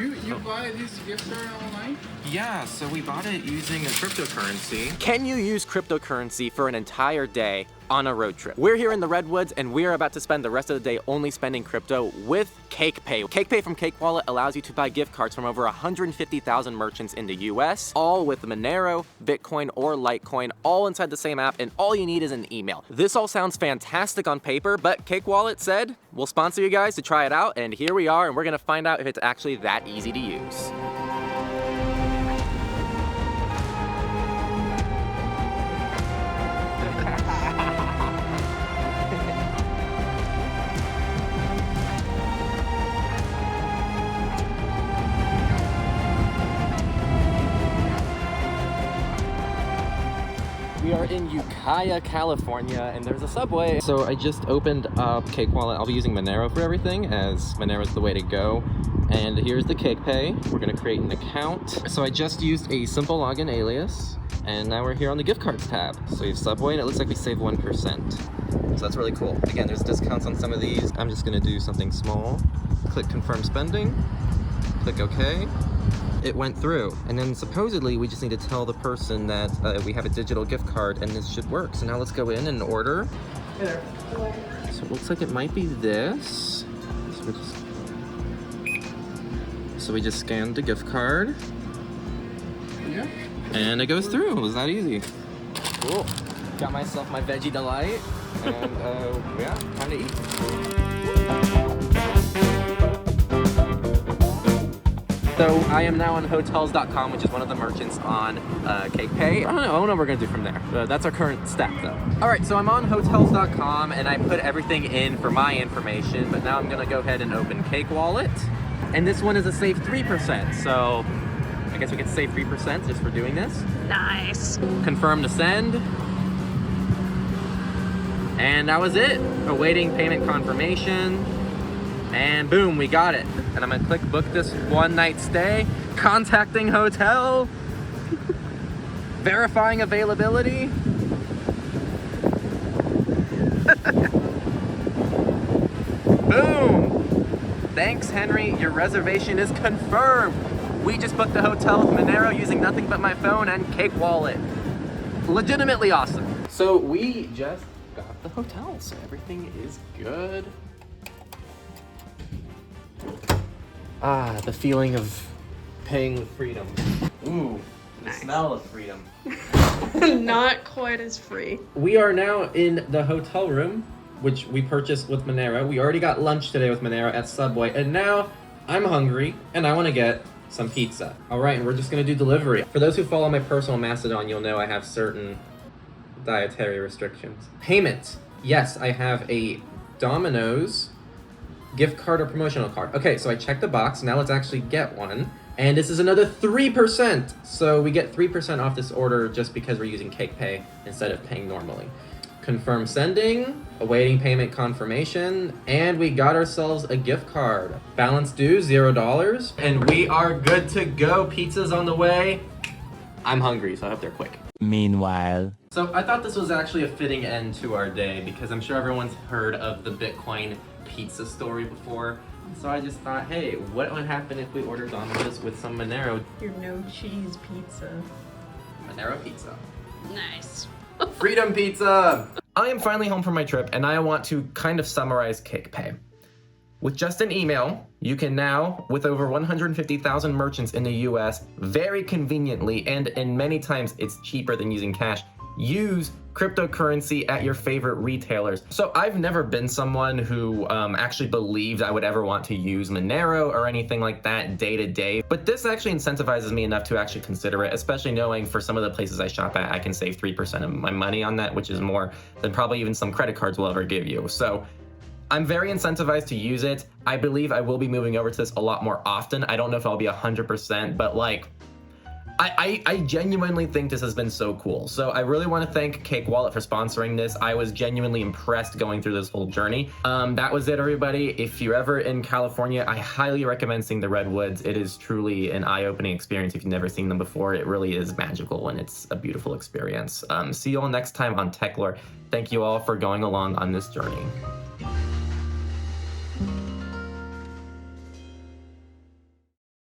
You buy this gift card online? Yeah, so we bought it using a cryptocurrency. Can you use cryptocurrency for an entire day on a road trip? We're here in the Redwoods and we're about to spend the rest of the day only spending crypto with CakePay. CakePay from Cake Wallet allows you to buy gift cards from over 150,000 merchants in the US, all with Monero, Bitcoin, or Litecoin, all inside the same app, and all you need is an email. This all sounds fantastic on paper, but Cake Wallet said, we'll sponsor you guys to try it out, and here we are, and we're gonna find out if it's actually that easy to use. We are in Ukiah, California, and there's a Subway. So I just opened up Cake Wallet. I'll be using Monero for everything, as Monero is the way to go. And here's the CakePay. We're gonna create an account. So I just used a simple login alias, and now we're here on the gift cards tab. So we have Subway, and it looks like we saved 1%. So that's really cool. Again, there's discounts on some of these. I'm just gonna do something small. Click confirm spending, click OK. It went through, and then supposedly we just need to tell the person that we have a digital gift card and this should work. So now let's go in and order. Hey there. Hello. So it looks like it might be this. So we just scanned the gift card. Yeah. And it goes through. It was that easy. Cool. Got myself my veggie delight, and yeah, time to eat. So I am now on Hotels.com, which is one of the merchants on CakePay. I don't know what we're gonna do from there. That's our current step though. All right, so I'm on Hotels.com and I put everything in for my information, but now I'm gonna go ahead and open Cake Wallet. And this one is a save 3%, so I guess we get to save 3% just for doing this. Nice. Confirm to send. And that was it. Awaiting payment confirmation. And boom, we got it. And I'm gonna click book this one night stay, contacting hotel, verifying availability. Boom! Thanks, Henry, your reservation is confirmed. We just booked the hotel with Monero using nothing but my phone and Cake Wallet. Legitimately awesome. So we just got the hotel, so everything is good. Ah, the feeling of paying with freedom. Ooh, the smell of freedom. Not quite as free. We are now in the hotel room, which we purchased with Monero. We already got lunch today with Monero at Subway, and now I'm hungry and I want to get some pizza. All right, and we're just gonna do delivery. For those who follow my personal Mastodon, you'll know I have certain dietary restrictions. Payment. Yes, I have a Domino's gift card or promotional card. Okay, so I checked the box. Now let's actually get one. And this is another 3%. So we get 3% off this order just because we're using CakePay instead of paying normally. Confirm sending, awaiting payment confirmation, and we got ourselves a gift card. Balance due, $0. And we are good to go. Pizza's on the way. I'm hungry, so I hope they're quick. Meanwhile. So I thought this was actually a fitting end to our day because I'm sure everyone's heard of the Bitcoin pizza story before. So I just thought, hey, what would happen if we ordered Domino's with some Monero? Your no cheese pizza. Monero pizza. Nice. Freedom pizza! I am finally home from my trip and I want to kind of summarize CakePay. With just an email, you can now, with over 150,000 merchants in the US, very conveniently, and in many times it's cheaper than using cash, use cryptocurrency at your favorite retailers. So I've never been someone who actually believed I would ever want to use Monero or anything like that day to day, but this actually incentivizes me enough to actually consider it, especially knowing for some of the places I shop at, I can save 3% of my money on that, which is more than probably even some credit cards will ever give you. So I'm very incentivized to use it. I believe I will be moving over to this a lot more often. I don't know if I'll be 100%, but like, I genuinely think this has been so cool. So I really want to thank Cake Wallet for sponsoring this. I was genuinely impressed going through this whole journey. That was it, everybody. If you're ever in California, I highly recommend seeing the Redwoods. It is truly an eye-opening experience if you've never seen them before. It really is magical and it's a beautiful experience. See you all next time on Techlore. Thank you all for going along on this journey.